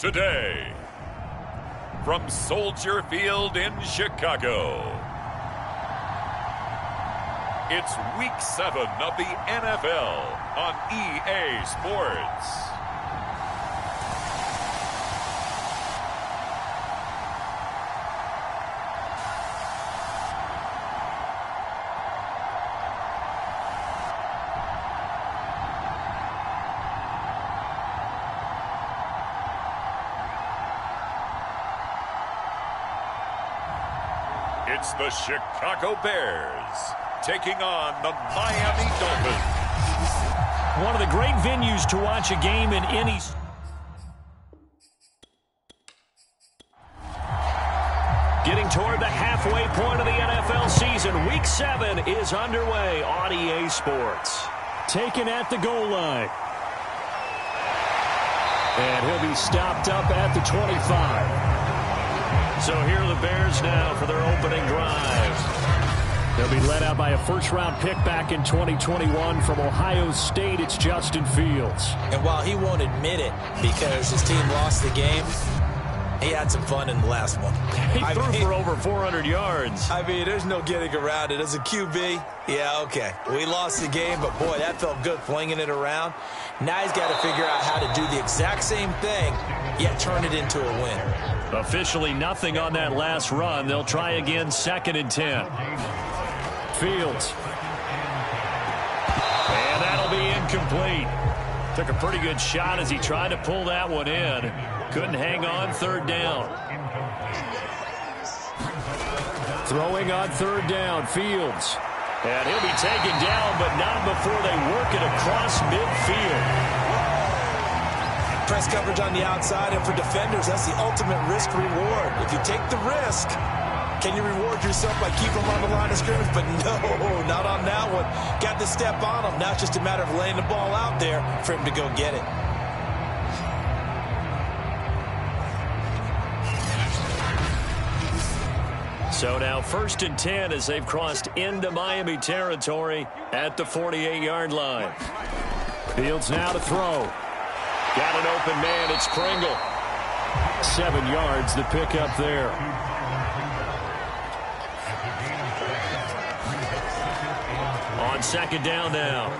today, from Soldier Field in Chicago, it's Week 7 of the NFL on EA Sports. It's the Chicago Bears taking on the Miami Dolphins. One of the great venues to watch a game in any... Getting toward the halfway point of the NFL season, Week 7 is underway on EA Sports. Taken at the goal line. And he'll be stopped up at the 25. So here are the Bears now for their opening drive. They'll be led out by a first-round pick back in 2021 from Ohio State. It's Justin Fields. And while he won't admit it because his team lost the game, he had some fun in the last one. He threw for over 400 yards. I mean, there's no getting around it. As a QB, yeah, okay. We lost the game, but boy, that felt good flinging it around. Now he's got to figure out how to do the exact same thing, yet turn it into a win. Officially nothing on that last run. They'll try again, 2nd and 10. Fields. And that'll be incomplete. Took a pretty good shot as he tried to pull that one in. Couldn't hang on, 3rd down. Throwing on 3rd down, Fields. And he'll be taken down, but not before they work it across midfield. Press coverage on the outside, and for defenders, that's the ultimate risk-reward. If you take the risk, can you reward yourself by keeping them on the line of scrimmage? But no, not on that one. Got the step on him. Now it's just a matter of laying the ball out there for him to go get it. So now 1st and 10 as they've crossed into Miami territory at the 48-yard line. Fields now to throw. Got an open man. It's Pringle. 7 yards, the pickup there. On 2nd down now.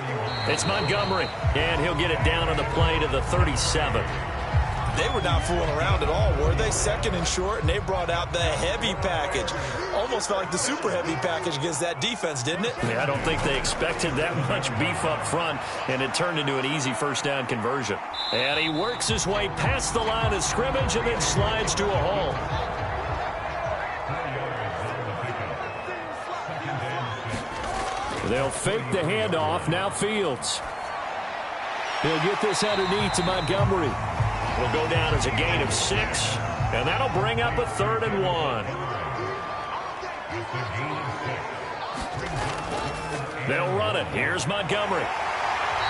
It's Montgomery. And he'll get it down on the play to the 37. They were not fooling around at all, were they? 2nd and short, and they brought out the heavy package. Almost felt like the super heavy package against that defense, didn't it? Yeah, I don't think they expected that much beef up front, and it turned into an easy 1st down conversion. And he works his way past the line of scrimmage and then slides to a halt. They'll fake the handoff. Now Fields. He'll get this underneath to Montgomery. Will go down as a gain of 6, and that'll bring up a 3rd and 1. They'll run it. Here's Montgomery.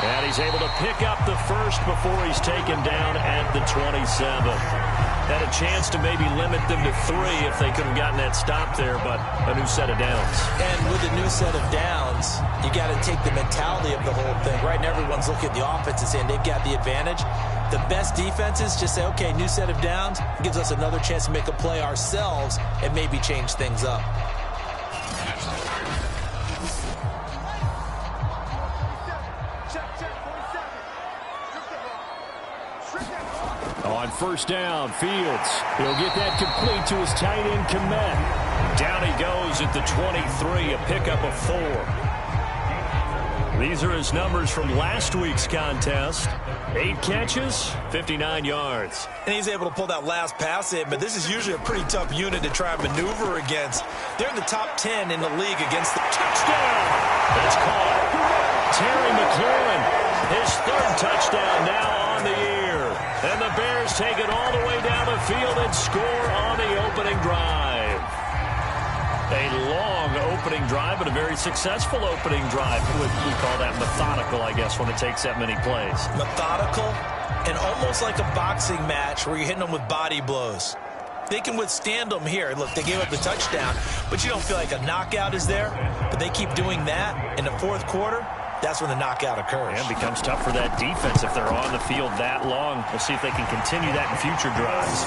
And he's able to pick up the first before he's taken down at the 27. Had a chance to maybe limit them to 3 if they could have gotten that stop there, but a new set of downs. And with a new set of downs, you got to take the mentality of the whole thing. Right now, everyone's looking at the offense and saying they've got the advantage. The best defenses just say, okay, new set of downs, gives us another chance to make a play ourselves and maybe change things up. On 1st down, Fields. He'll get that complete to his tight end, Komet. Down he goes at the 23, a pickup of 4. These are his numbers from last week's contest. 8 catches, 59 yards. And he's able to pull that last pass in, but this is usually a pretty tough unit to try and maneuver against. They're in the top 10 in the league against the touchdown. That's caught. Terry McLaurin, his 3rd touchdown now on the year. And the Bears take it all the way down the field and score on the opening drive. A long opening drive, but a very successful opening drive. We call that methodical, I guess, when it takes that many plays. Methodical and almost like a boxing match where you're hitting them with body blows. They can withstand them here. Look, they gave up the touchdown, but you don't feel like a knockout is there. But they keep doing that in the 4th quarter. that's when the knockout occurs. And it becomes tough for that defense if they're on the field that long. We'll see if they can continue that in future drives.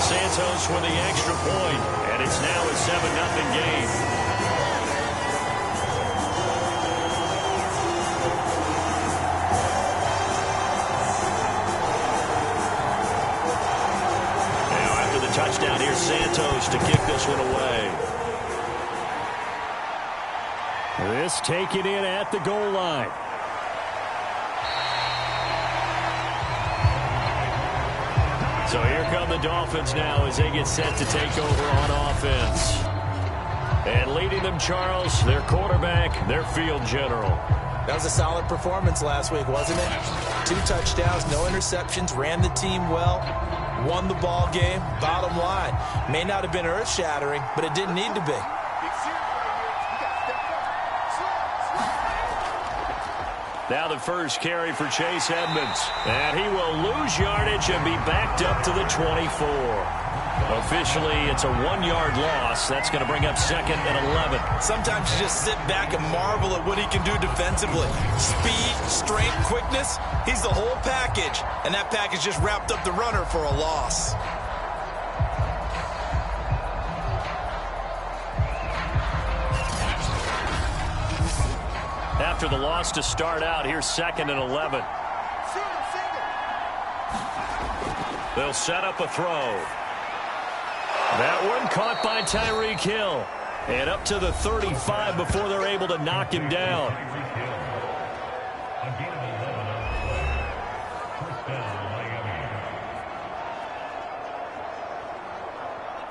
Santos with the extra point, and it's now a 7-0 game. Touchdown, here's Santos to kick this one away. This taken in at the goal line. So here come the Dolphins now as they get set to take over on offense. And leading them, Charles, their quarterback, their field general. That was a solid performance last week, wasn't it? 2 touchdowns, no interceptions, ran the team well. Won the ball game. Bottom line, may not have been earth-shattering, but it didn't need to be. Now the first carry for Chase Edmonds. And he will lose yardage and be backed up to the 24. Officially, it's a 1-yard loss. That's going to bring up 2nd and 11. Sometimes you just sit back and marvel at what he can do defensively. Speed, strength, quickness. He's the whole package. And that package just wrapped up the runner for a loss. After the loss to start out, here's 2nd and 11. They'll set up a throw. That one caught by Tyreek Hill. And up to the 35 before they're able to knock him down.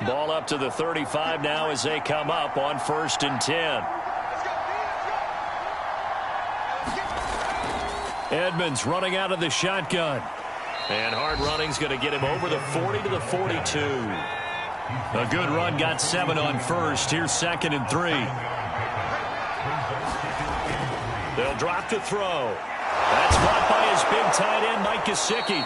Ball up to the 35 now as they come up on 1st and 10. Edmonds running out of the shotgun. And hard running's going to get him over the 40 to the 42. A good run, got 7 on 1st. Here's 2nd and 3. They'll drop to throw. That's caught by his big tight end, Mike Gesicki.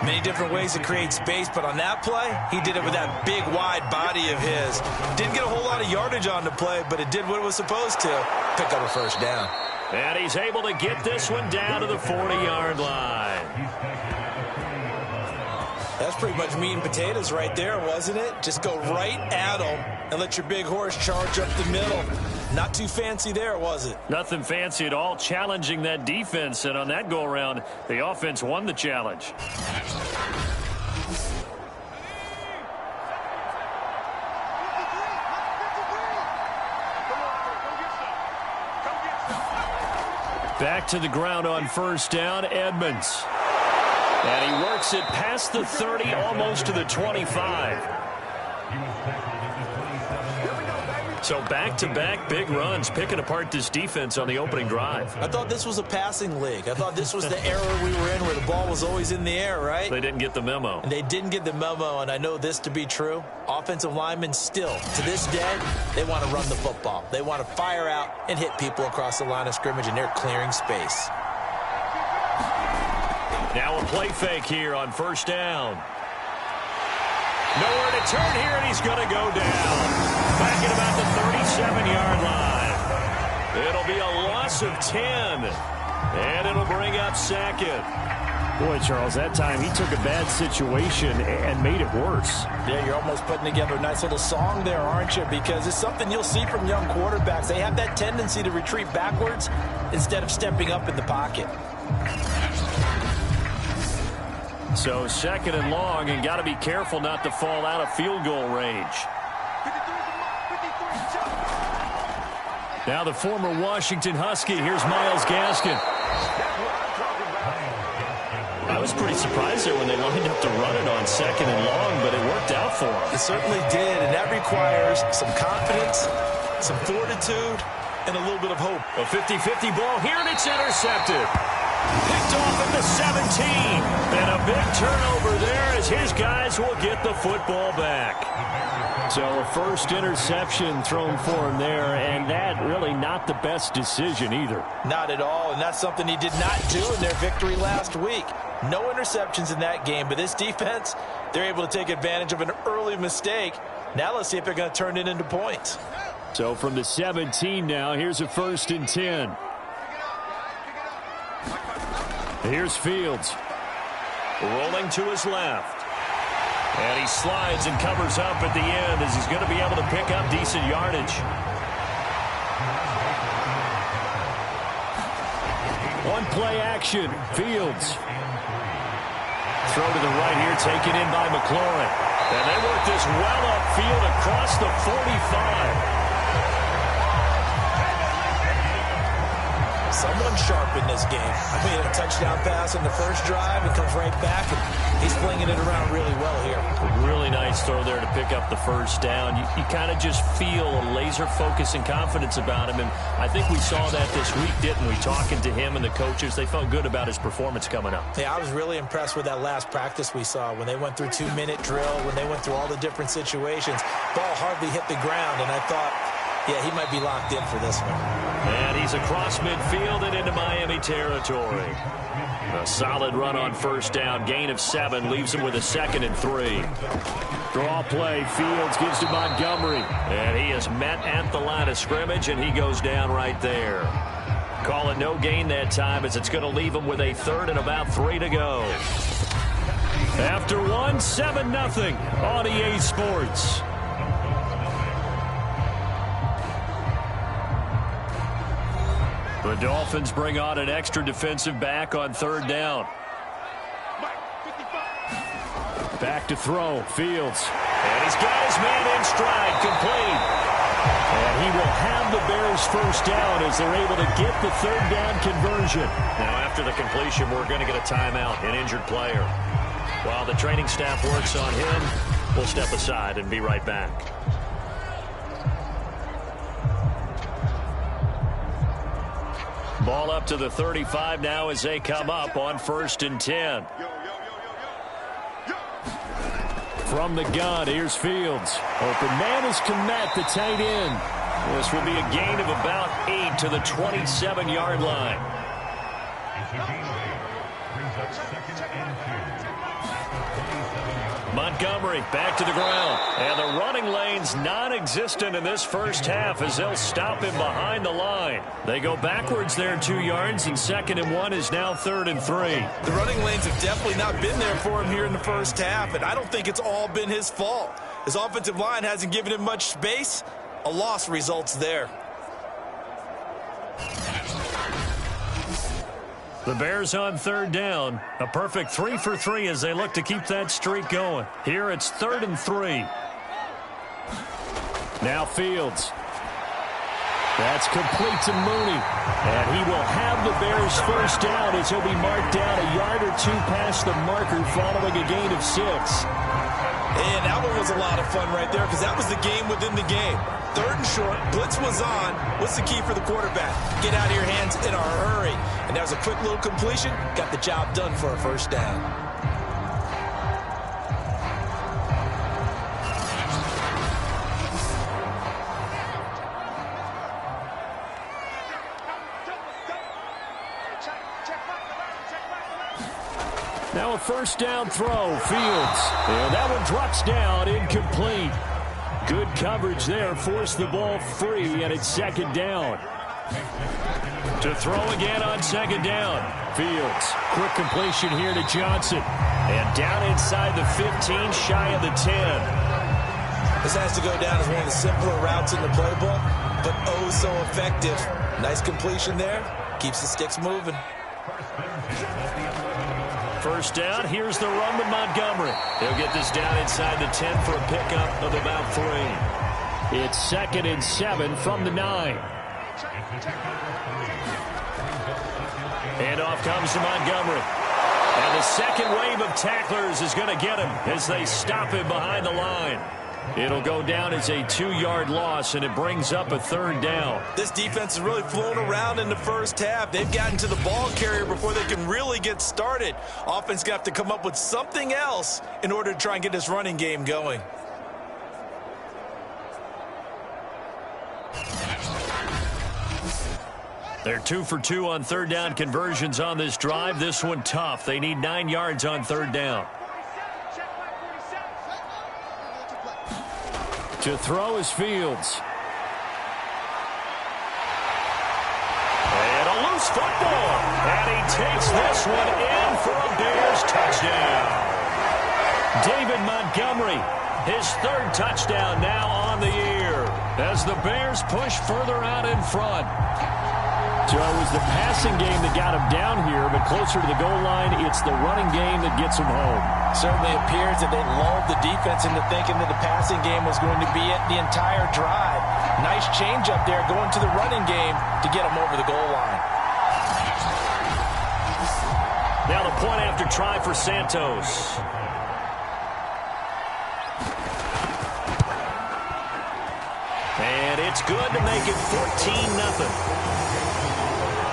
Many different ways to create space, but on that play, he did it with that big, wide body of his. Didn't get a whole lot of yardage on the play, but it did what it was supposed to. Pick up a 1st down. And he's able to get this one down to the 40-yard line. That's pretty much meat and potatoes right there, wasn't it? Just go right at him and let your big horse charge up the middle. Not too fancy there, was it? Nothing fancy at all, challenging that defense. And on that go-around, the offense won the challenge. Back to the ground on 1st down, Edmonds. And he works it past the 30, almost to the 25. So back-to-back big runs, picking apart this defense on the opening drive. I thought this was a passing league. I thought this was the era we were in where the ball was always in the air, right? They didn't get the memo. And they didn't get the memo, and I know this to be true. Offensive linemen still, to this day, they want to run the football. They want to fire out and hit people across the line of scrimmage, and they're clearing space. Now a play fake here on 1st down. Nowhere to turn here, and he's going to go down. Back at about the 37-yard line. It'll be a loss of 10. And it'll bring up 2nd. Boy, Charles, that time he took a bad situation and made it worse. Yeah, you're almost putting together a nice little song there, aren't you? Because it's something you'll see from young quarterbacks. They have that tendency to retreat backwards instead of stepping up in the pocket. So 2nd and long, and got to be careful not to fall out of field goal range. Now the former Washington Husky. Here's Myles Gaskin. I was pretty surprised there when they lined up to run it on 2nd and long, but it worked out for them. It certainly did, and that requires some confidence, some fortitude, and a little bit of hope. A 50-50 ball here, and it's intercepted. Picked off at the 17. And a big turnover there as his guys will get the football back. So a first interception thrown for him there, and that really not the best decision either. Not at all, and that's something he did not do in their victory last week. No interceptions in that game, but this defense, they're able to take advantage of an early mistake. Now let's see if they're going to turn it into points. So from the 17 now, here's a 1st and 10. Here's Fields. Rolling to his left. And he slides and covers up at the end as he's going to be able to pick up decent yardage. One play action. Fields. Throw to the right here, taken in by McLaurin. And they work this well upfield across the 45. Someone sharp in this game. I mean, a touchdown pass on the first drive and comes right back, and he's flinging it around really well here. A really nice throw there to pick up the first down. You kind of just feel a laser focus and confidence about him, and I think we saw that this week, didn't we? Talking to him and the coaches, they felt good about his performance coming up. Yeah, I was really impressed with that last practice we saw when they went through 2-minute drill, when they went through all the different situations. Ball hardly hit the ground, and I thought, yeah, he might be locked in for this one. And he's across midfield and into Miami territory. A solid run on first down. Gain of 7 leaves him with a 2nd and 3. Draw play. Fields gives to Montgomery. And he is met at the line of scrimmage, and he goes down right there. Call it no gain that time as it's going to leave him with a 3rd and about 3 to go. After 1, 7-0 on EA Sports. The Dolphins bring on an extra defensive back on 3rd down. Back to throw. Fields. And he's got his man in stride. Complete. And he will have the Bears' first down as they're able to get the 3rd down conversion. Now after the completion, we're going to get a timeout, an injured player. While the training staff works on him, we'll step aside and be right back. Ball up to the 35 now as they come up on 1st and 10. From the gun, here's Fields. Open man is Komet, the tight end. This will be a gain of about 8 to the 27-yard line. Montgomery back to the ground. And the running lane's non-existent in this first half as they'll stop him behind the line. They go backwards there 2 yards, and 2nd and 1 is now 3rd and 3. The running lanes have definitely not been there for him here in the first half, and I don't think it's all been his fault. His offensive line hasn't given him much space. A loss results there. The Bears on 3rd down. A perfect 3 for 3 as they look to keep that streak going. Here it's 3rd and 3. Now Fields. That's complete to Mooney. And he will have the Bears' first down as he'll be marked down a yard or 2 past the marker following a gain of 6. And that one was a lot of fun right there because that was the game within the game. 3rd and short, blitz was on. What's the key for the quarterback? Get out of your hands in a hurry. And that was a quick little completion. Got the job done for a first down. Now a first down throw. Fields. And that one drops down, incomplete. Good coverage there. Forced the ball free, and it's 2nd down. To throw again on 2nd down. Fields. Quick completion here to Johnson. And down inside the 15, shy of the 10. This has to go down as one of the simpler routes in the playbook, but oh so effective. Nice completion there. Keeps the sticks moving. First down, here's the run with Montgomery. They'll get this down inside the 10 for a pickup of about 3. It's 2nd and 7 from the 9. Handoff comes to Montgomery. And the second wave of tacklers is going to get him as they stop him behind the line. It'll go down as a 2-yard loss, and it brings up a 3rd down. This defense has really flown around in the first half. They've gotten to the ball carrier before they can really get started. Offense going to have to come up with something else in order to try and get this running game going. They're 2 for 2 on 3rd down conversions on this drive. This one tough. They need 9 yards on 3rd down. To throw is Fields. loose football. And he takes this one in for a Bears touchdown. David Montgomery, his third touchdown now on the year, as the Bears push further out in front. So it was the passing game that got him down here, but closer to the goal line, it's the running game that gets him home. Certainly appears that they lulled the defense into thinking that the passing game was going to be it the entire drive. Nice change up there going to the running game to get him over the goal line. Now the point after try for Santos. And it's good to make it 14-0.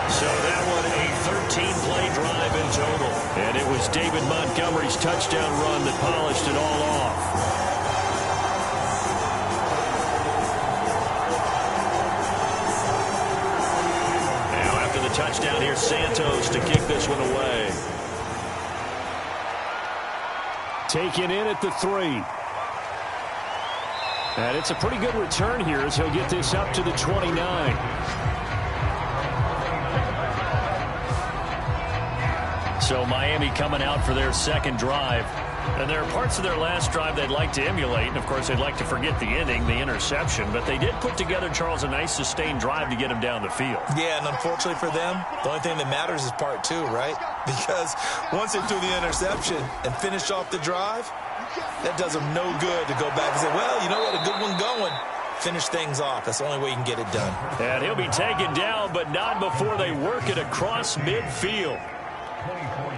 So that one a 13-play drive in total. And it was David Montgomery's touchdown run that polished it all off. Now after the touchdown, here's Santos to kick this one away. Taken in at the 3. And it's a pretty good return here as he'll get this up to the 29. So Miami coming out for their second drive. And there are parts of their last drive they'd like to emulate. And, of course, they'd like to forget the ending, the interception. But they did put together, Charles, a nice sustained drive to get him down the field. Yeah, and unfortunately for them, the only thing that matters is part 2, right? Because once they threw the interception and finished off the drive, that does them no good to go back and say, well, you know what, a good one going. Finish things off. That's the only way you can get it done. And he'll be taken down, but not before they work it across midfield.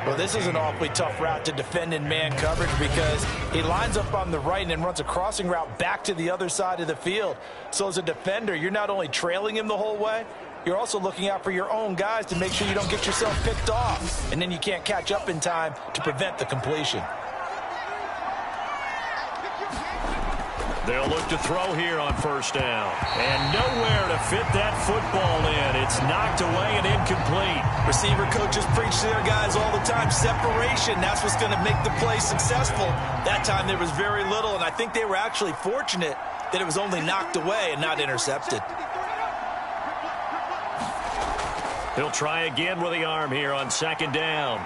Well, this is an awfully tough route to defend in man coverage because he lines up on the right and then runs a crossing route back to the other side of the field. So as a defender, you're not only trailing him the whole way, you're also looking out for your own guys to make sure you don't get yourself picked off. And then you can't catch up in time to prevent the completion. They'll look to throw here on first down. And nowhere to fit that football in. It's knocked away and incomplete. Receiver coaches preach to their guys all the time. Separation, that's what's going to make the play successful. That time there was very little, and I think they were actually fortunate that it was only knocked away and not intercepted. He'll try again with the arm here on second down.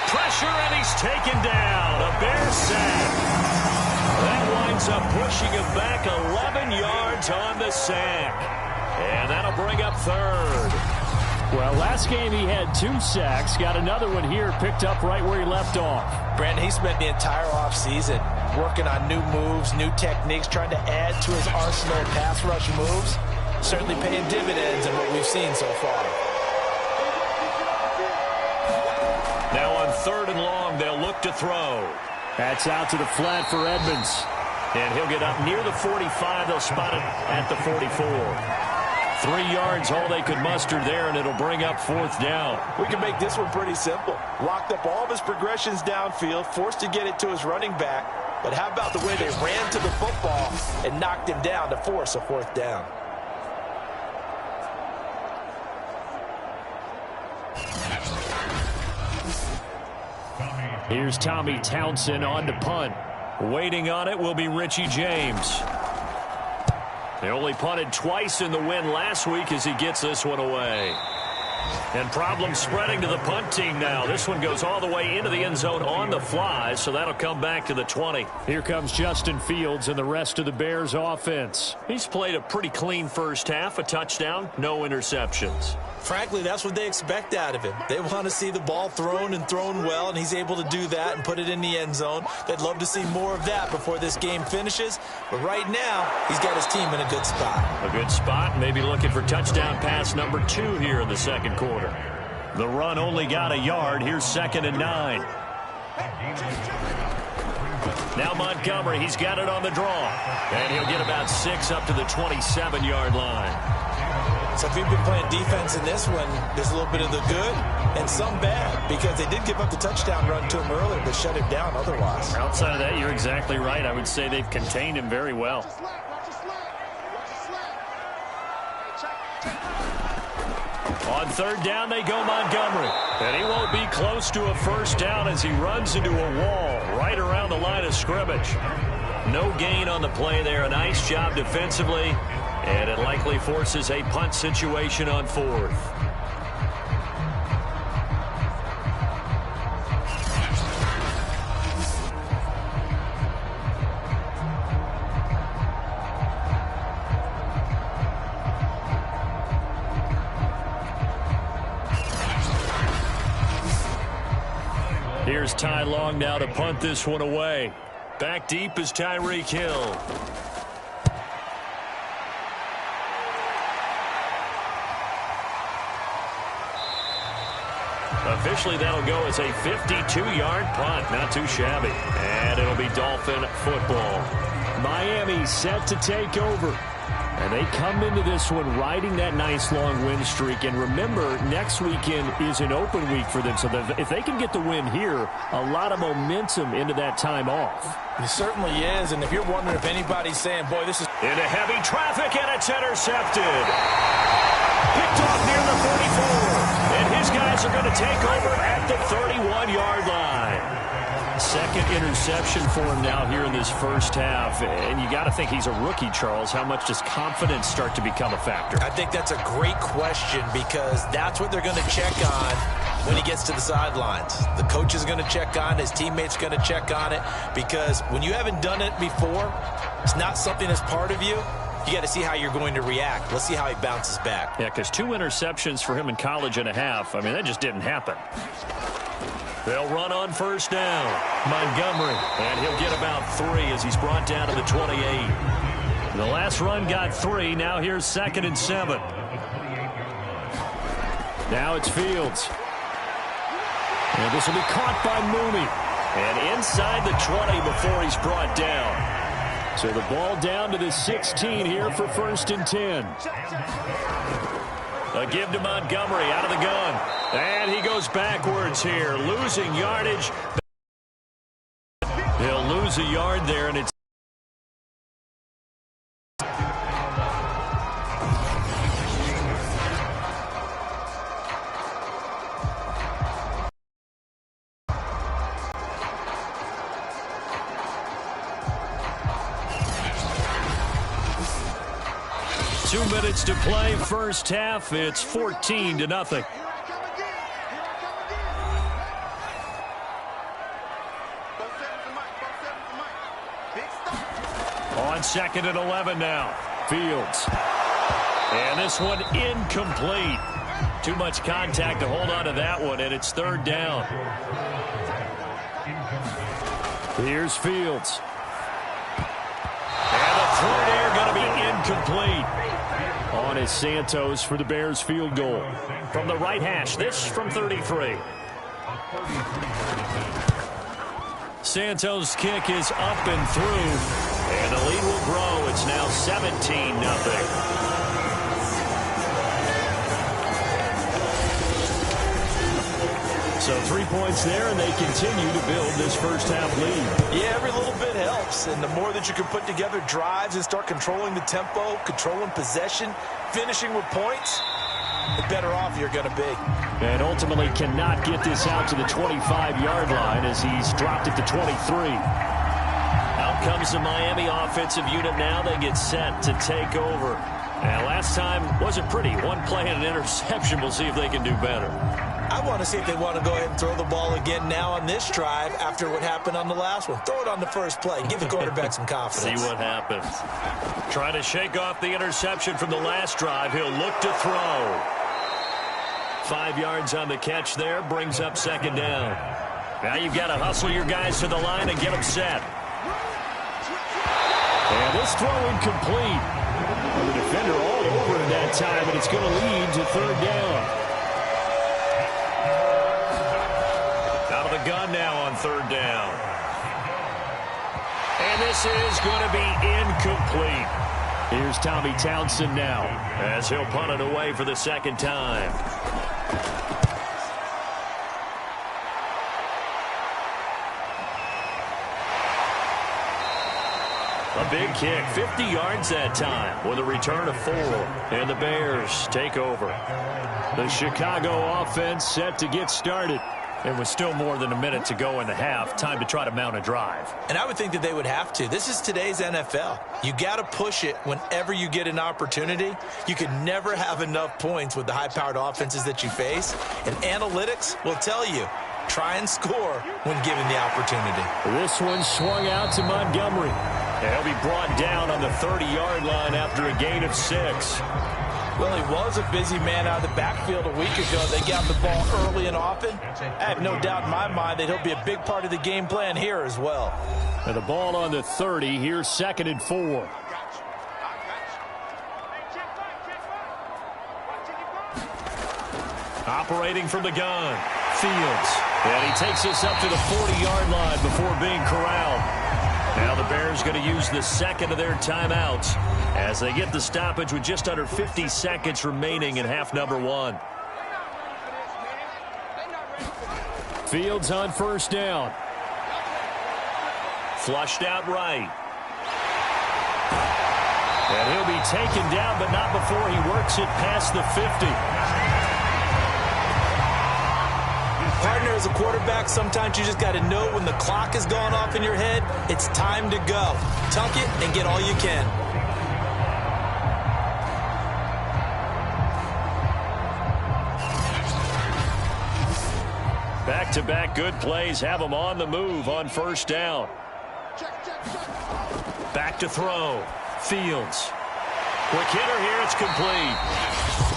Pressure, and he's taken down. A Bears sack. That winds up pushing him back 11 yards on the sack. And that'll bring up third. Well, last game he had 2 sacks. Got another one here, picked up right where he left off. Brandon, he spent the entire offseason working on new moves, new techniques, trying to add to his arsenal of pass rush moves. Certainly paying dividends in what we've seen so far. Now on third and long, they'll look to throw. That's out to the flat for Edmonds. And he'll get up near the 45. They'll spot it at the 44. 3 yards, all they could muster there, and it'll bring up fourth down. We can make this one pretty simple. Locked up all of his progressions downfield, forced to get it to his running back. But how about the way they ran to the football and knocked him down to force a fourth down? Here's Tommy Townsend on to punt. Waiting on it will be Richie James. They only punted twice in the win last week as he gets this one away. And problems spreading to the punt team now. This one goes all the way into the end zone on the fly, so that'll come back to the 20. Here comes Justin Fields and the rest of the Bears offense. He's played a pretty clean first half, a touchdown, no interceptions. Frankly, that's what they expect out of him. They want to see the ball thrown and thrown well, and he's able to do that and put it in the end zone. They'd love to see more of that before this game finishes. But right now, he's got his team in a good spot. A good spot, maybe looking for touchdown pass number 2 here in the second quarter. The run only got a yard. Here's 2nd and 9. Now Montgomery, he's got it on the draw. And he'll get about 6 up to the 27-yard line. So if you've been playing defense in this one, there's a little bit of the good and some bad, because they did give up the touchdown run to him earlier, but shut him down otherwise. Outside of that, you're exactly right. I would say they've contained him very well. On third down, they go Montgomery. And he won't be close to a first down as he runs into a wall right around the line of scrimmage. No gain on the play there. A nice job defensively. And it likely forces a punt situation on 4th. Here's Ty Long now to punt this one away. Back deep is Tyreek Hill. Officially, that'll go as a 52-yard punt. Not too shabby. And it'll be Dolphin football. Miami set to take over. And they come into this one riding that nice long win streak. And remember, next weekend is an open week for them. So if they can get the win here, a lot of momentum into that time off. It certainly is. And if you're wondering if anybody's saying, boy, this is... Into heavy traffic, and it's intercepted. Picked off near the 44. And his guys are going to take over at the 31-yard line. Second interception for him now here in this first half. And you got to think he's a rookie, Charles. How much does confidence start to become a factor? I think that's a great question because that's what they're going to check on when he gets to the sidelines. The coach is going to check on it. His teammates are going to check on it because when you haven't done it before, it's not something that's part of you. You got to see how you're going to react. Let's see how he bounces back. Yeah, because 2 interceptions for him in college and a half. I mean, that just didn't happen. They'll run on first down. Montgomery. And he'll get about 3 as he's brought down to the 28. The last run got 3. Now here's 2nd and 7. Now it's Fields. And this will be caught by Mooney. And inside the 20 before he's brought down. So the ball down to the 16 here for 1st and 10. A give to Montgomery out of the gun. And he goes backwards here, losing yardage. He'll lose a yard there, and it's 2 minutes to play, first half. It's 14-0. On 2nd and 11 now. Fields. And this one incomplete. Too much contact to hold on to that one, and it's 3rd down. Here's Fields. And the through there going to be incomplete. On is Santos for the Bears field goal. From the right hash, this from 33. Santos' kick is up and through. And the lead will grow. It's now 17-0. So 3 points there, and they continue to build this first half lead. Yeah, every little bit helps. And the more that you can put together drives and start controlling the tempo, controlling possession, finishing with points, the better off you're going to be. And ultimately cannot get this out to the 25-yard line as he's dropped it to 23. Out comes the Miami offensive unit now. They get set to take over. And last time wasn't pretty. 1 play and an interception. We'll see if they can do better. I want to see if they want to go ahead and throw the ball again now on this drive after what happened on the last one. Throw it on the first play. Give the quarterback some confidence. See what happens. Trying to shake off the interception from the last drive. He'll look to throw. 5 yards on the catch there. Brings up 2nd down. Now you've got to hustle your guys to the line and get them set. And this throw incomplete. The defender all over in that time, and it's going to lead to 3rd down. Gun now on 3rd down. And this is going to be incomplete. Here's Tommy Townsend now as he'll punt it away for the 2nd time. A big kick, 50 yards that time with a return of 4. And the Bears take over. The Chicago offense set to get started. It was still more than a minute to go in the half. Time to try to mount a drive. And I would think that they would have to. This is today's NFL. You got to push it whenever you get an opportunity. You can never have enough points with the high-powered offenses that you face. And analytics will tell you, try and score when given the opportunity. This one swung out to Montgomery. And he'll be brought down on the 30-yard line after a gain of 6. Well, he was a busy man out of the backfield a week ago. They got the ball early and often. I have no doubt in my mind that he'll be a big part of the game plan here as well. And the ball on the 30. Here's 2nd and 4. Operating from the gun. Fields. And he takes us up to the 40-yard line before being corralled. Now the Bears going to use the second of their timeouts as they get the stoppage with just under 50 seconds remaining in half number 1. Fields on 1st down. Flushed out right. And he'll be taken down, but not before he works it past the 50. Partner, as a quarterback, sometimes you just got to know when the clock is going off in your head, it's time to go. Tuck it and get all you can. Back-to-back good plays have him on the move on 1st down. Back to throw. Fields. Quick hitter here. It's complete.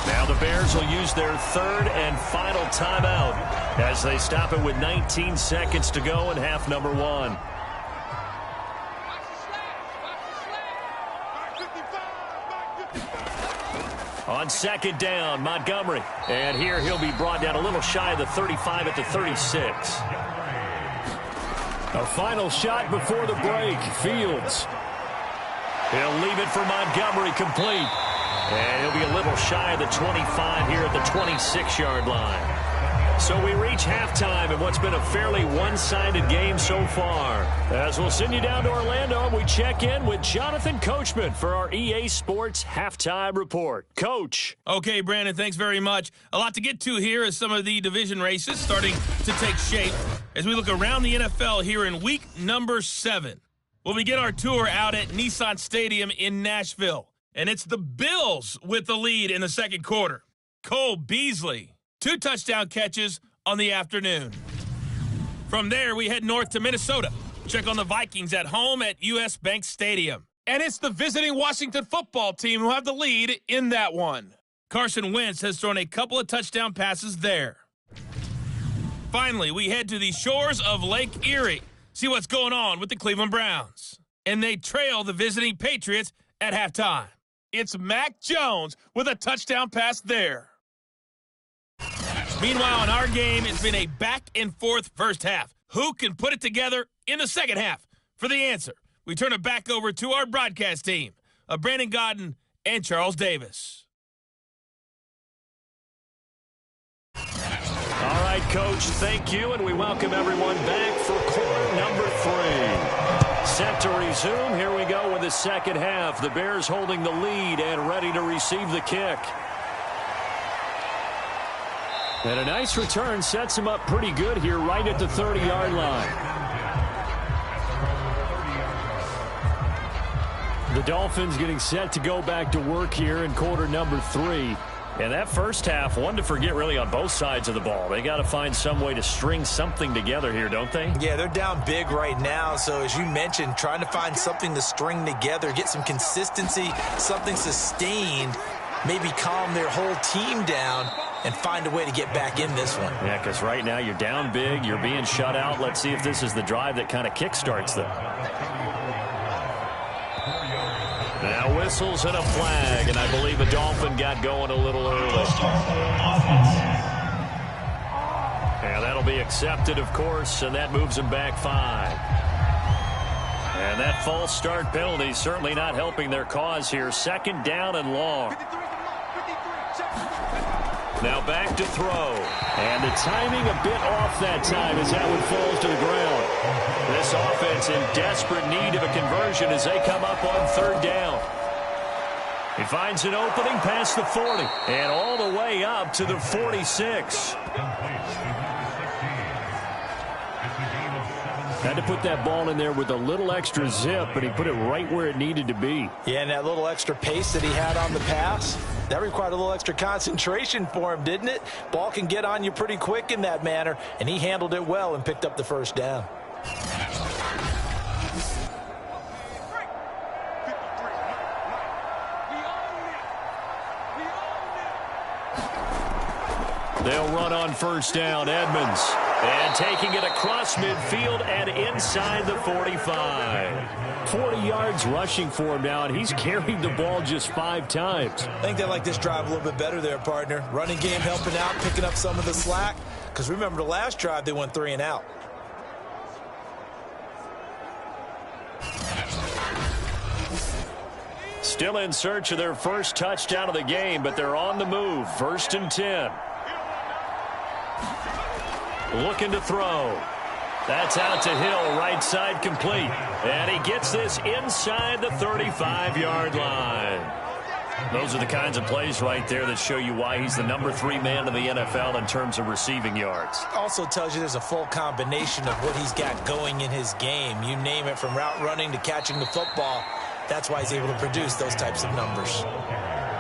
Now the Bears will use their 3rd and final timeout as they stop it with 19 seconds to go in half number 1. On 2nd down, Montgomery. And here he'll be brought down a little shy of the 35 at the 36. A final shot before the break. Fields. He'll leave it for Montgomery, complete. And he'll be a little shy of the 25 here at the 26-yard line. So we reach halftime in what's been a fairly one-sided game so far. As we'll send you down to Orlando, we check in with Jonathan Coachman for our EA Sports Halftime Report. Coach. Okay, Brandon, thanks very much. A lot to get to here as some of the division races starting to take shape as we look around the NFL here in week number 7. We'll begin our tour out at Nissan Stadium in Nashville. And it's the Bills with the lead in the 2nd quarter. Cole Beasley, 2 touchdown catches on the afternoon. From there, we head north to Minnesota. Check on the Vikings at home at U.S. Bank Stadium. And it's the visiting Washington football team who have the lead in that one. Carson Wentz has thrown a couple of touchdown passes there. Finally, we head to the shores of Lake Erie. See what's going on with the Cleveland Browns. And they trail the visiting Patriots at halftime. It's Mac Jones with a touchdown pass there. Meanwhile, in our game, it's been a back-and-forth first half. Who can put it together in the second half? For the answer, we turn it back over to our broadcast team of Brandon Godden and Charles Davis. All right, Coach, thank you, and we welcome everyone back for quarter number 3. Set to resume. Here we go with the second half. The Bears holding the lead and ready to receive the kick. And a nice return sets him up pretty good here right at the 30-yard line. The Dolphins getting set to go back to work here in quarter number 3. And that first half, one to forget really on both sides of the ball. They got to find some way to string something together here, don't they? Yeah, they're down big right now. So as you mentioned, trying to find something to string together, get some consistency, something sustained, maybe calm their whole team down and find a way to get back in this one. Yeah, because right now you're down big, you're being shut out. Let's see if this is the drive that kind of kickstarts them. Now whistles and a flag, and I believe the Dolphin got going a little early. And that'll be accepted, of course, and that moves them back 5. And that false start penalty certainly not helping their cause here. 2nd down and long. Now back to throw. And the timing a bit off that time as that one falls to the ground. This offense in desperate need of a conversion as they come up on 3rd down. He finds an opening past the 40 and all the way up to the 46. Had to put that ball in there with a little extra zip, but he put it right where it needed to be. Yeah, and that little extra pace that he had on the pass, that required a little extra concentration for him, didn't it? Ball can get on you pretty quick in that manner, and he handled it well and picked up the first down. They'll run on first down, Edmonds. And taking it across midfield and inside the 45. 40 yards rushing for him now, and he's carried the ball just 5 times. I think they like this drive a little bit better there, partner. Running game helping out, picking up some of the slack. Because remember, the last drive, they went 3 and out. Still in search of their first touchdown of the game, but they're on the move. 1st and 10. Looking to throw. That's out to Hill, right side complete. And he gets this inside the 35-yard line. Those are the kinds of plays right there that show you why he's the number 3 man in the NFL in terms of receiving yards. Also tells you there's a full combination of what he's got going in his game. You name it, from route running to catching the football. That's why he's able to produce those types of numbers.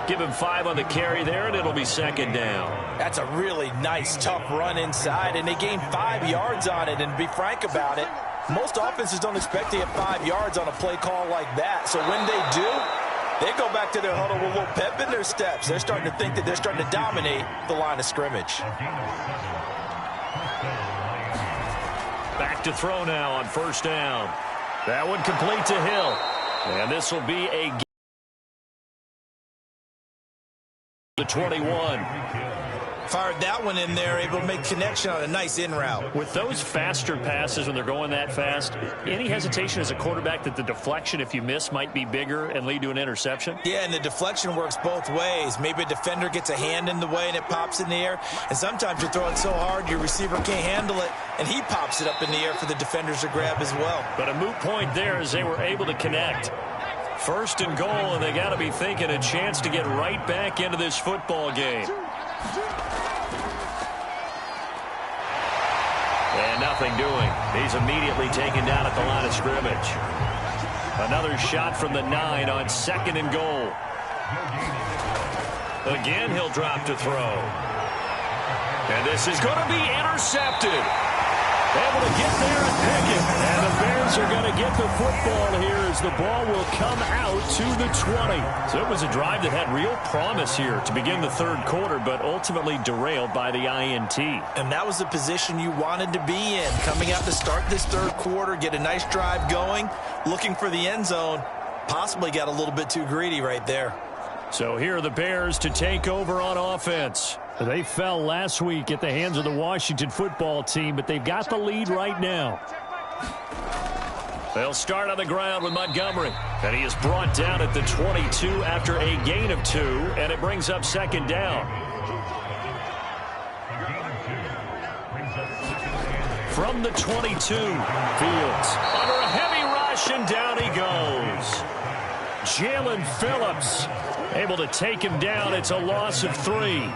Give him 5 on the carry there, and it'll be 2nd down. That's a really nice, tough run inside, and they gained 5 yards on it. And to be frank about it, most offenses don't expect to get 5 yards on a play call like that. So when they do, they go back to their huddle with a little pep in their steps. They're starting to think that they're starting to dominate the line of scrimmage. Back to throw now on 1st down. That one complete to Hill. And this will be a the 21. Fired that one in there, able to make connection on a nice in route. With those faster passes when they're going that fast, any hesitation as a quarterback that the deflection, if you miss, might be bigger and lead to an interception? Yeah, and the deflection works both ways. Maybe a defender gets a hand in the way and it pops in the air. And sometimes you're throwing so hard your receiver can't handle it, and he pops it up in the air for the defenders to grab as well. But a moot point there as they were able to connect. 1st and goal, and they got to be thinking a chance to get right back into this football game. And nothing doing. He's immediately taken down at the line of scrimmage. Another shot from the 9 on 2nd and goal. Again, he'll drop to throw. And this is going to be intercepted. Able to get there and pick it. And the Bears are going to get the football here as the ball will come out to the 20. So it was a drive that had real promise here to begin the 3rd quarter, but ultimately derailed by the INT. And that was the position you wanted to be in. Coming out to start this 3rd quarter, get a nice drive going, looking for the end zone. Possibly got a little bit too greedy right there. So here are the Bears to take over on offense. They fell last week at the hands of the Washington football team, but they've got the lead right now. They'll start on the ground with Montgomery, and he is brought down at the 22 after a gain of 2, and it brings up 2nd down. From the 22, Fields under a heavy rush, and down he goes. Jalen Phillips able to take him down. It's a loss of 3.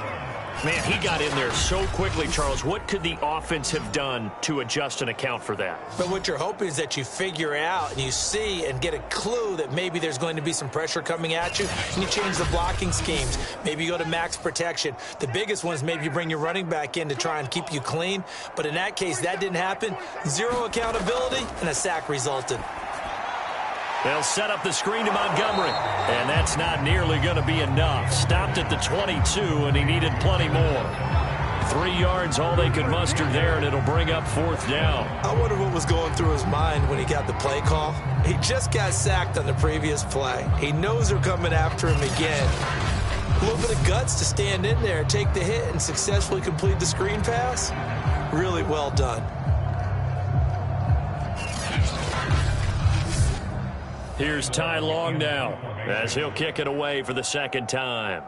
Man, he got in there so quickly, Charles. What could the offense have done to adjust and account for that? But what you're hoping is that you figure out and you see and get a clue that maybe there's going to be some pressure coming at you, and you change the blocking schemes. Maybe you go to max protection. The biggest one is maybe you bring your running back in to try and keep you clean. But in that case, that didn't happen. 0 accountability, and a sack resulted. They'll set up the screen to Montgomery, and that's not nearly going to be enough. Stopped at the 22, and he needed plenty more. 3 yards, all they could muster there, and it'll bring up 4th down. I wonder what was going through his mind when he got the play call. He just got sacked on the previous play. He knows they're coming after him again. A little bit of guts to stand in there, take the hit, and successfully complete the screen pass. Really well done. Here's Ty Long now as he'll kick it away for the 2nd time.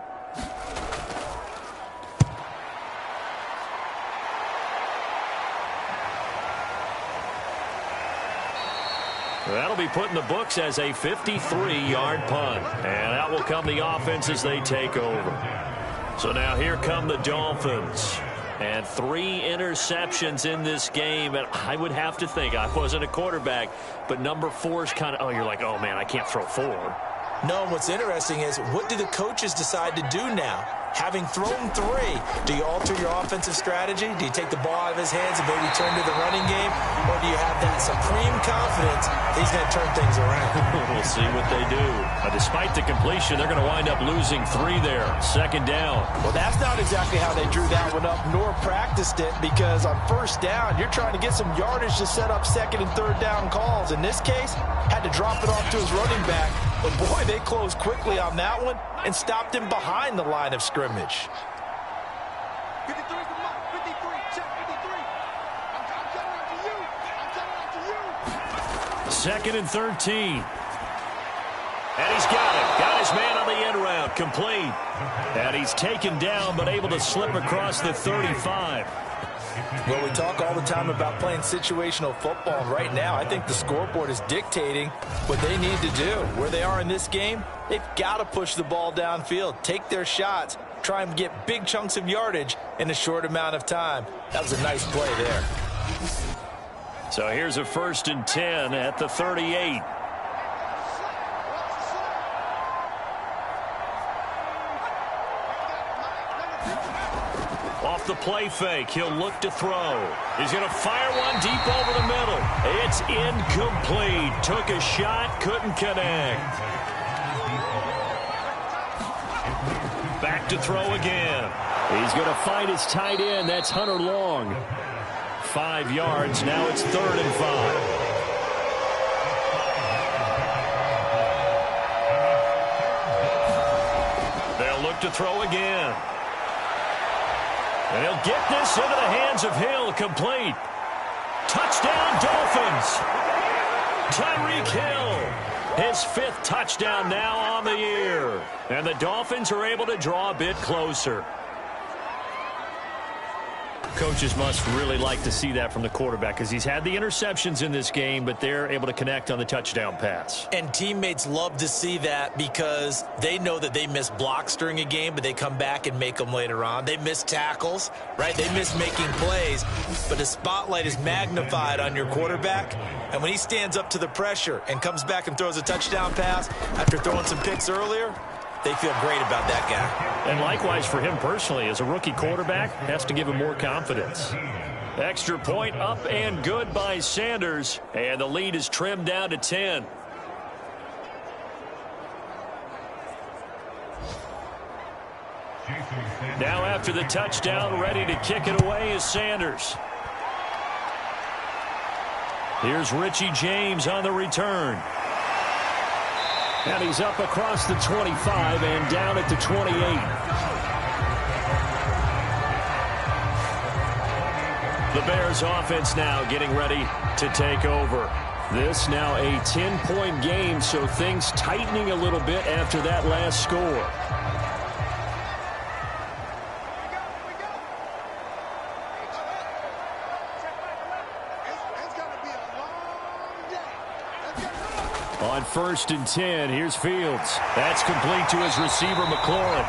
That'll be put in the books as a 53-yard punt. And out will come the offense as they take over. So now here come the Dolphins. And 3 interceptions in this game. And I would have to think, I wasn't a quarterback, but number 4 is kind of, oh, you're like, oh, man, I can't throw 4. No, and what's interesting is, what do the coaches decide to do now? Having thrown 3, do you alter your offensive strategy? Do you take the ball out of his hands and maybe turn to the running game? Or do you have that supreme confidence he's going to turn things around? We'll see what they do. Despite the completion, they're going to wind up losing 3 there. 2nd down. Well, that's not exactly how they drew that one up, nor practiced it, because on 1st down, you're trying to get some yardage to set up 2nd and 3rd down calls. In this case, had to drop it off to his running back. But, boy, they closed quickly on that one and stopped him behind the line of scrimmage. 53 is the mark. 53. Check 53. I'm telling it to you. I'm telling it to you. 2nd and 13. And he's got it. Got his man on the end route. Complete. And he's taken down but able to slip across the 35. Well, we talk all the time about playing situational football, and right now I think the scoreboard is dictating what they need to do. Where they are in this game, they've got to push the ball downfield, take their shots, try and get big chunks of yardage in a short amount of time. That was a nice play there. So here's a 1st and 10 at the 38. Off the play fake, he'll look to throw. He's going to fire one deep over the middle. It's incomplete. Took a shot, couldn't connect. Back to throw again. He's going to find his tight end. That's Hunter Long. 5 yards. Now it's 3rd and 5. They'll look to throw again. And he'll get this into the hands of Hill. Complete. Touchdown, Dolphins. Tyreek Hill. His 5th touchdown now on the year. And the Dolphins are able to draw a bit closer. Coaches must really like to see that from the quarterback because he's had the interceptions in this game, but they're able to connect on the touchdown pass. And teammates love to see that because they know that they miss blocks during a game, but they come back and make them later on. They miss tackles, right? They miss making plays, but the spotlight is magnified on your quarterback. And when he stands up to the pressure and comes back and throws a touchdown pass after throwing some picks earlier, they feel great about that guy. And likewise for him personally, as a rookie quarterback, has to give him more confidence. Extra point up and good by Sanders. And the lead is trimmed down to 10. Now after the touchdown, ready to kick it away is Sanders. Here's Richie James on the return. And he's up across the 25 and down at the 28. The Bears offense now getting ready to take over. This now a 10-point game, so things tightening a little bit after that last score. On 1st and 10, here's Fields. That's complete to his receiver, McLaurin.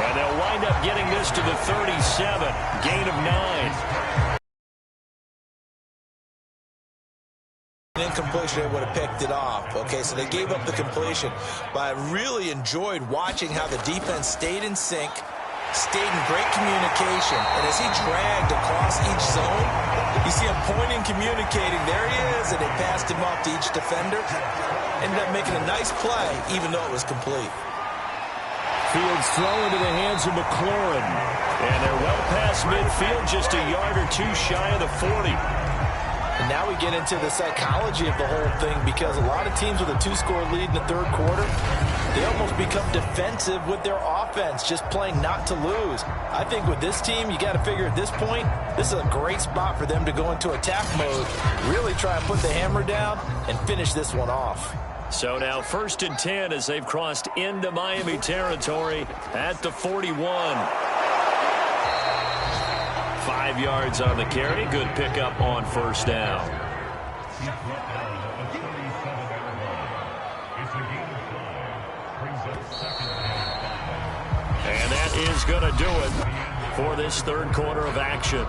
And they'll wind up getting this to the 37. Gain of 9. Incompletion, they would have picked it off. Okay, so they gave up the completion. But I really enjoyed watching how the defense stayed in sync, stayed in great communication. And as he dragged across each zone, you see him pointing, communicating. There he is, and they passed him off to each defender. Ended up making a nice play, even though it was complete. Fields throw into the hands of McLaurin. And they're well past midfield, just a yard or two shy of the 40. And now we get into the psychology of the whole thing, because a lot of teams with a 2-score lead in the 3rd quarter, they almost become defensive with their offense, just playing not to lose. I think with this team, you got to figure at this point, this is a great spot for them to go into attack mode, really try and put the hammer down and finish this one off. So now 1st and 10 as they've crossed into Miami territory at the 41. 5 yards on the carry. Good pickup on 1st down. And that is going to do it. for this third quarter of action.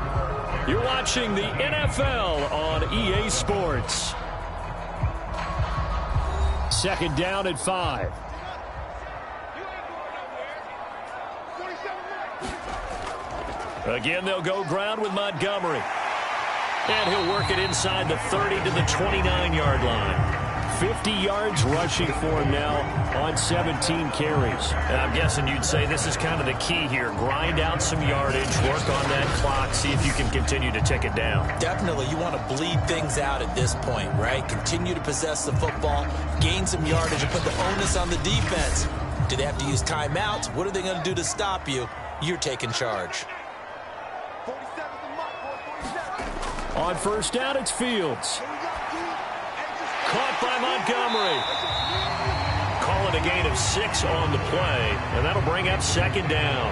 You're watching the NFL on EA Sports. Second down at 5. Again, they'll go ground with Montgomery. And he'll work it inside the 30 to the 29-yard line. 50 yards rushing for him now on 17 carries. And I'm guessing you'd say this is kind of the key here. Grind out some yardage, work on that clock, see if you can continue to tick it down. Definitely, you want to bleed things out at this point, right? Continue to possess the football, gain some yardage, and put the onus on the defense. Do they have to use timeouts? What are they going to do to stop you? You're taking charge. On first down, it's Fields. Caught by Montgomery. Call it a gain of 6 on the play, and that'll bring up second down.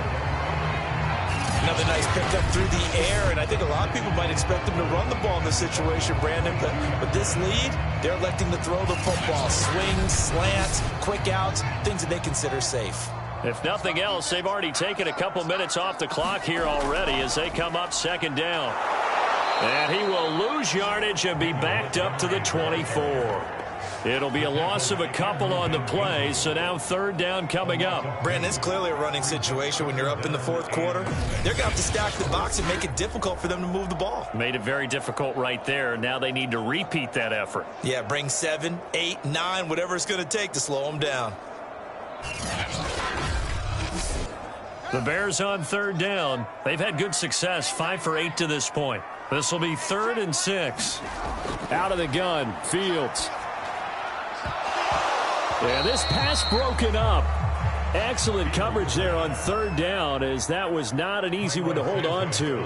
Another nice pickup through the air, and I think a lot of people might expect them to run the ball in this situation, Brandon, but with this lead, they're electing to throw the football. Swings, slants, quick outs, things that they consider safe. If nothing else, they've already taken a couple minutes off the clock here already as they come up second down. And he will lose yardage and be backed up to the 24. It'll be a loss of a couple on the play, so now third down coming up. Brandon, it's clearly a running situation when you're up in the fourth quarter. They're going to have to stack the box and make it difficult for them to move the ball. Made it very difficult right there. Now they need to repeat that effort. Yeah, bring 7, 8, 9, whatever it's going to take to slow them down. The Bears on third down. They've had good success, 5 for 8 to this point. This will be 3rd and 6. Out of the gun, Fields. Yeah, this pass broken up. Excellent coverage there on third down, as that was not an easy one to hold on to.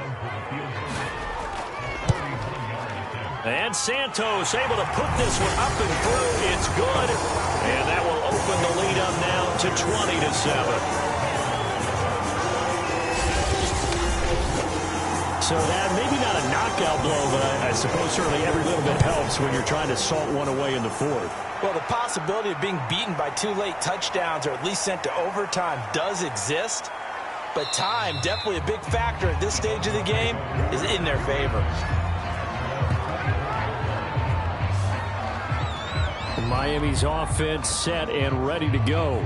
And Santos able to put this one up and through. It's good. And that will open the lead up now to 20-7. So that maybe not a knockout blow, but I suppose certainly every little bit helps when you're trying to salt one away in the fourth. Well, the possibility of being beaten by 2 late touchdowns or at least sent to overtime does exist. But time, definitely a big factor at this stage of the game, is in their favor. Miami's offense set and ready to go.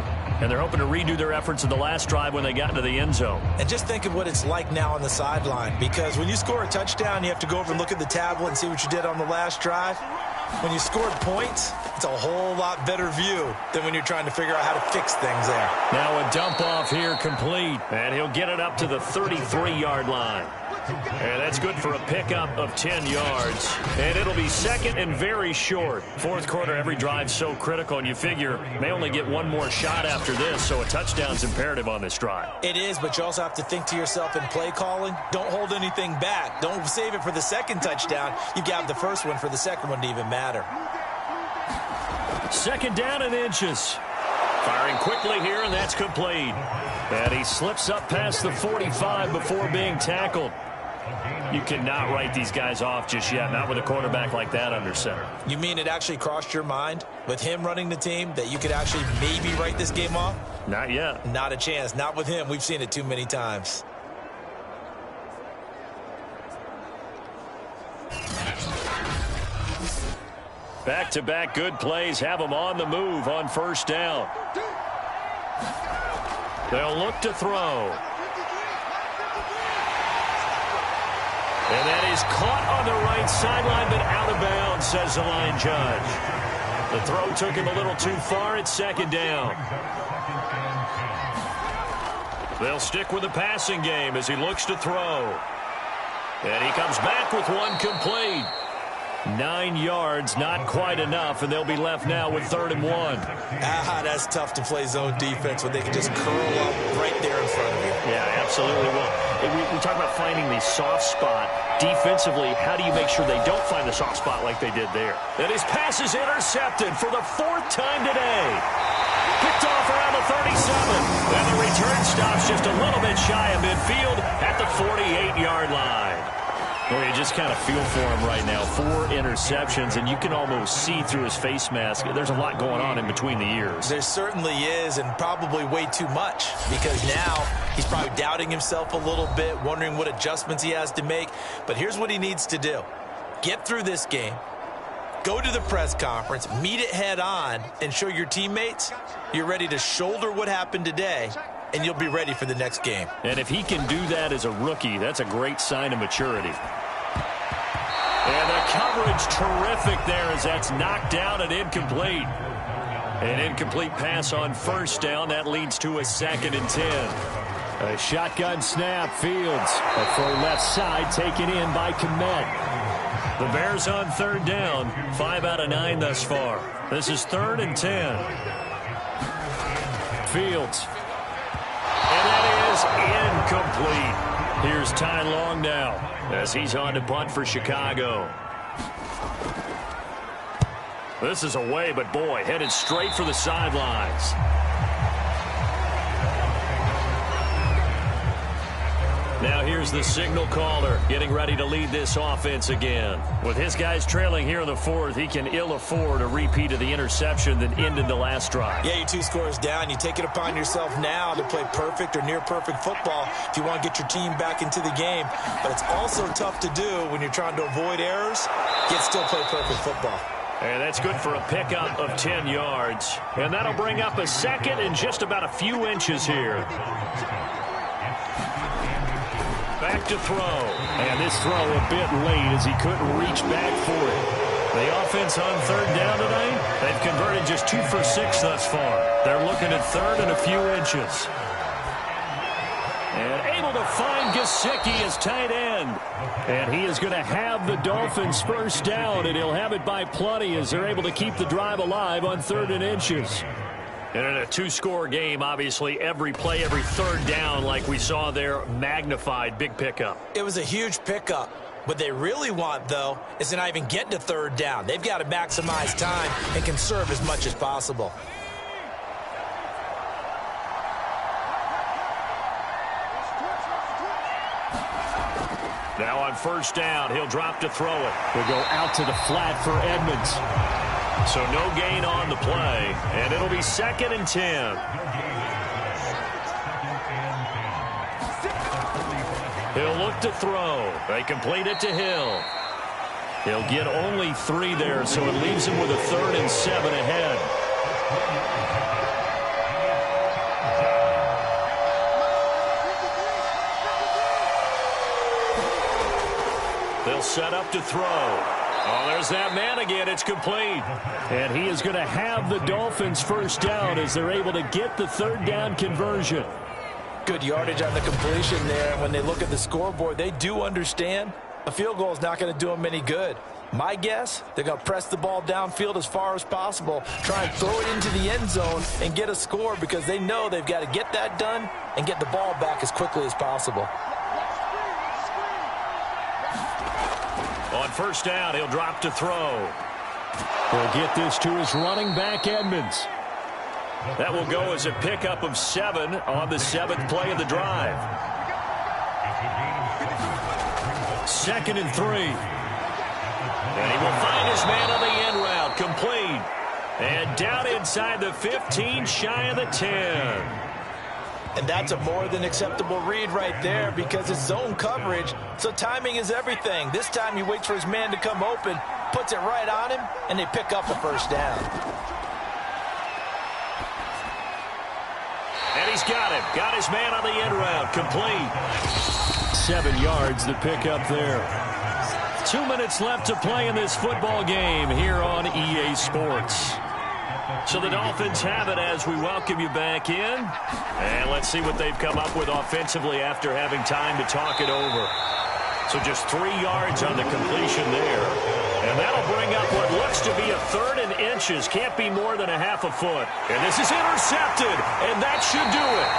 And they're hoping to redo their efforts in the last drive when they got into the end zone. And just think of what it's like now on the sideline, because when you score a touchdown, you have to go over and look at the tablet and see what you did on the last drive. When you scored points, it's a whole lot better view than when you're trying to figure out how to fix things there. Now a dump off here complete, and he'll get it up to the 33-yard line. And that's good for a pickup of 10 yards. And it'll be second and very short. Fourth quarter, every drive so critical, and you figure may only get one more shot after this, so a touchdown's imperative on this drive. It is, but you also have to think to yourself in play calling, don't hold anything back. Don't save it for the second touchdown. You got the first one for the second one to even matter. Second down and inches. Firing quickly here, and that's complete. And he slips up past the 45 before being tackled. You cannot write these guys off just yet, not with a quarterback like that under center. You mean it actually crossed your mind with him running the team that you could actually maybe write this game off? Not yet. Not a chance. Not with him. We've seen it too many times. Back-to-back good plays have them on the move on first down. They'll look to throw. And that is caught on the right sideline, but out of bounds, says the line judge. The throw took him a little too far at second down. They'll stick with the passing game as he looks to throw. And he comes back with one complete. 9 yards, not quite enough, and they'll be left now with 3rd and 1. That's tough to play zone defense when they can just curl up right there in front of you. Yeah, absolutely. Well, we talk about finding the soft spot. Defensively, how do you make sure they don't find the soft spot like they did there? And his pass is intercepted for the 4th time today. Picked off around the 37. And the return stops just a little bit shy of midfield at the 48-yard line. Well, you just kind of feel for him right now. 4 interceptions, and you can almost see through his face mask. There's a lot going on in between the ears. There certainly is, and probably way too much, because now he's probably doubting himself a little bit, wondering what adjustments he has to make. But here's what he needs to do. Get through this game, go to the press conference, meet it head on, and show your teammates you're ready to shoulder what happened today, and you'll be ready for the next game. And if he can do that as a rookie, that's a great sign of maturity. And the coverage terrific there as that's knocked down and incomplete. An incomplete pass on first down. That leads to a 2nd and 10. A shotgun snap. Fields. A throw left side taken in by Kmet. The Bears on 3rd down. 5 out of 9 thus far. This is 3rd and 10. Fields. And that is incomplete. Here's Ty Long now as he's on to punt for Chicago. This is away, but boy, headed straight for the sidelines. Now here's the signal caller getting ready to lead this offense again. With his guys trailing here in the 4th, he can ill afford a repeat of the interception that ended the last drive. Yeah, you're 2 scores down. You take it upon yourself now to play perfect or near perfect football if you want to get your team back into the game. But it's also tough to do when you're trying to avoid errors, yet still play perfect football. And that's good for a pickup of 10 yards. And that'll bring up a 2nd and just about a few inches here. Back to throw. And this throw a bit late as he couldn't reach back for it. The offense on 3rd down tonight, they've converted just 2 for 6 thus far. They're looking at 3rd and a few inches. And able to find Gesicki as tight end. And he is going to have the Dolphins first down, and he'll have it by plenty as they're able to keep the drive alive on 3rd and inches. And in a 2-score game, obviously, every play, every 3rd down, like we saw there, magnified. Big pickup. It was a huge pickup. What they really want, though, is to not even get to 3rd down. They've got to maximize time and conserve as much as possible. Now on 1st down, he'll drop to throw it. He'll go out to the flat for Edmonds. So no gain on the play, and it'll be 2nd and 10. He'll look to throw. They complete it to Hill. He'll get only 3 there, so it leaves him with a 3rd and 7 ahead. They'll set up to throw. Oh, there's that man again. It's complete. And he is going to have the Dolphins first down as they're able to get the 3rd down conversion. Good yardage on the completion there. And when they look at the scoreboard, they do understand a field goal is not going to do them any good. My guess, they're going to press the ball downfield as far as possible, try and throw it into the end zone and get a score because they know they've got to get that done and get the ball back as quickly as possible. On 1st down, he'll drop to throw. He'll get this to his running back, Edmonds. That will go as a pickup of 7 on the 7th play of the drive. 2nd and 3. And he will find his man on the end route, complete. And down inside the 15, shy of the 10. And that's a more than acceptable read right there because it's zone coverage, so timing is everything. This time he waits for his man to come open, puts it right on him, and they pick up a first down. And he's got him. Got his man on the end route, complete. 7 yards to pick up there. 2 minutes left to play in this football game here on EA Sports. So the Dolphins have it as we welcome you back in. And let's see what they've come up with offensively after having time to talk it over. So just 3 yards on the completion there. And that'll bring up what looks to be a 3rd and inches. Can't be more than a half a foot. And this is intercepted. And that should do it.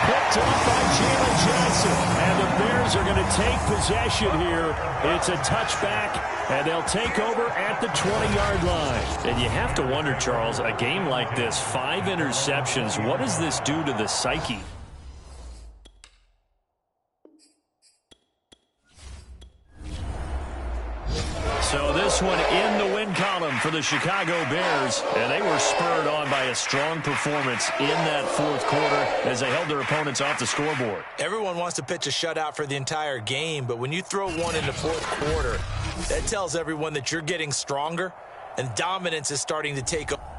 Picked up by Jalen Johnson. And the Bears are going to take possession here. It's a touchback. And they'll take over at the 20-yard line. And you have to wonder, Charles, a game like this, 5 interceptions, what does this do to the psyche? So this one in the win column for the Chicago Bears, and they were spurred on by a strong performance in that fourth quarter as they held their opponents off the scoreboard. Everyone wants to pitch a shutout for the entire game, but when you throw one in the fourth quarter, that tells everyone that you're getting stronger and dominance is starting to take over.